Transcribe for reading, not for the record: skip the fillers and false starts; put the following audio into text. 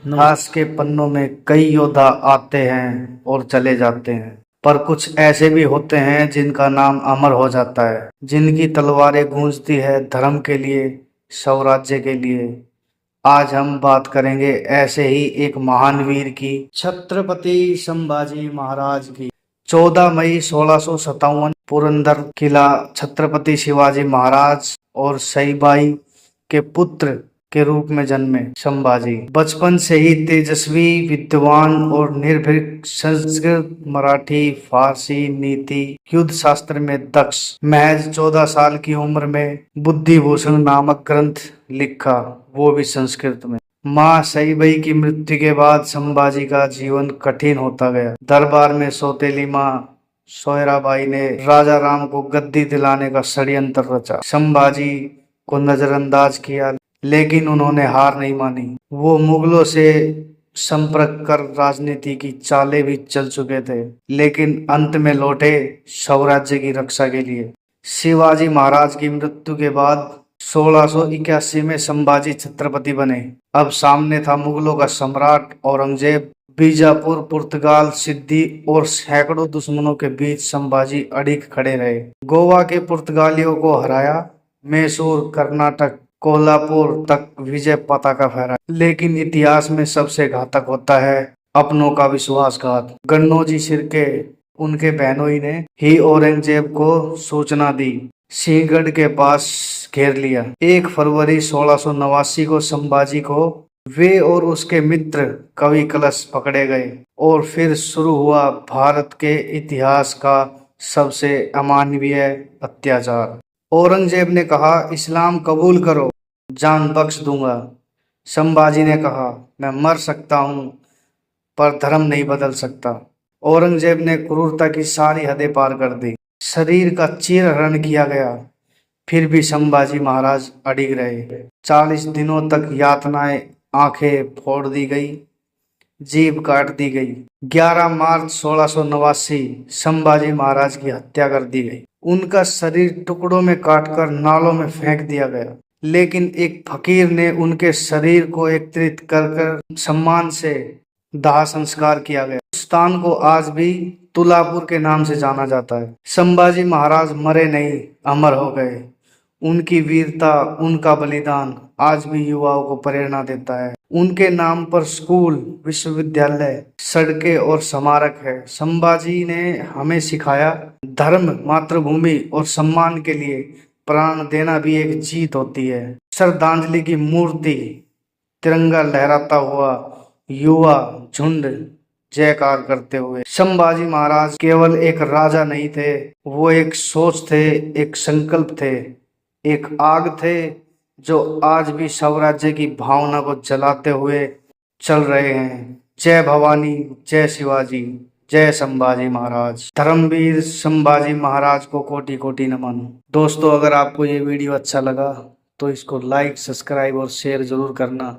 इतिहास के पन्नों में कई योद्धा आते हैं और चले जाते हैं, पर कुछ ऐसे भी होते हैं जिनका नाम अमर हो जाता है, जिनकी तलवारें गूंजती है धर्म के लिए, स्वराज्य के लिए। आज हम बात करेंगे ऐसे ही एक महान वीर की, छत्रपति संभाजी महाराज की। 14 मई 1657 पुरंदर किला छत्रपति शिवाजी महाराज और सईबाई के पुत्र के रूप में जन्मे संभाजी बचपन से ही तेजस्वी, विद्वान और निर्भीक, संस्कृत, मराठी, फारसी, नीति, युद्ध शास्त्र में दक्ष। महज 14 साल की उम्र में बुद्धिभूषण नामक ग्रंथ लिखा, वो भी संस्कृत में। माँ सईबाई की मृत्यु के बाद संभाजी का जीवन कठिन होता गया। दरबार में सौतेली माँ सोयराबाई ने राजा राम को गद्दी दिलाने का षड्यंत्र रचा। संभाजी को नजरअंदाज किया, लेकिन उन्होंने हार नहीं मानी। वो मुगलों से संपर्क कर राजनीति की चालें भी चल चुके थे, लेकिन अंत में लौटे स्वराज्य की रक्षा के लिए। शिवाजी महाराज की मृत्यु के बाद 1681 में संभाजी छत्रपति बने। अब सामने था मुगलों का सम्राट औरंगजेब। बीजापुर, पुर्तगाल, सिद्धि और सैकड़ों दुश्मनों के बीच संभाजी अडिग खड़े रहे। गोवा के पुर्तगालियों को हराया, मैसूर, कर्नाटक, कोल्हापुर तक विजय पताका फहराया। लेकिन इतिहास में सबसे घातक होता है अपनों का विश्वासघात। गन्नौजी शिर्के, उनके बहनोई ने ही औरंगजेब को सूचना दी, सिंहगढ़ के पास घेर लिया। 1 फरवरी 1689 को संभाजी को वे और उसके मित्र कवि कलश पकड़े गए और फिर शुरू हुआ भारत के इतिहास का सबसे अमानवीय अत्याचार। औरंगजेब ने कहा, इस्लाम कबूल करो, जान बख्श दूंगा। संभाजी ने कहा, मैं मर सकता हूं पर धर्म नहीं बदल सकता। औरंगजेब ने क्रूरता की सारी हदें पार कर दी। शरीर का चीरहरण किया गया, फिर भी संभाजी महाराज अडिग रहे। 40 दिनों तक यातनाएं, आंखें फोड़ दी गई, जीभ काट दी गई। 11 मार्च 1689 संभाजी महाराज की हत्या कर दी गई। उनका शरीर टुकड़ों में काटकर नालों में फेंक दिया गया, लेकिन एक फकीर ने उनके शरीर को एकत्रित कर सम्मान से दाह संस्कार किया गया। स्थान को आज भी तुलापुर के नाम से जाना जाता है। संभाजी महाराज मरे नहीं, अमर हो गए। उनकी वीरता, उनका बलिदान आज भी युवाओं को प्रेरणा देता है। उनके नाम पर स्कूल, विश्वविद्यालय, सड़कें और स्मारक है। संभाजी ने हमें सिखाया, धर्म, मातृभूमि और सम्मान के लिए प्राण देना भी एक जीत होती है। श्रद्धांजलि की मूर्ति, तिरंगा लहराता हुआ, युवा झुंड जयकार करते हुए। संभाजी महाराज केवल एक राजा नहीं थे, वो एक सोच थे, एक संकल्प थे, एक आग थे जो आज भी स्वराज्य की भावना को जलाते हुए चल रहे हैं। जय भवानी, जय शिवाजी, जय संभाजी महाराज। धर्मवीर संभाजी महाराज को कोटि कोटि नमन। दोस्तों, अगर आपको ये वीडियो अच्छा लगा तो इसको लाइक, सब्सक्राइब और शेयर जरूर करना।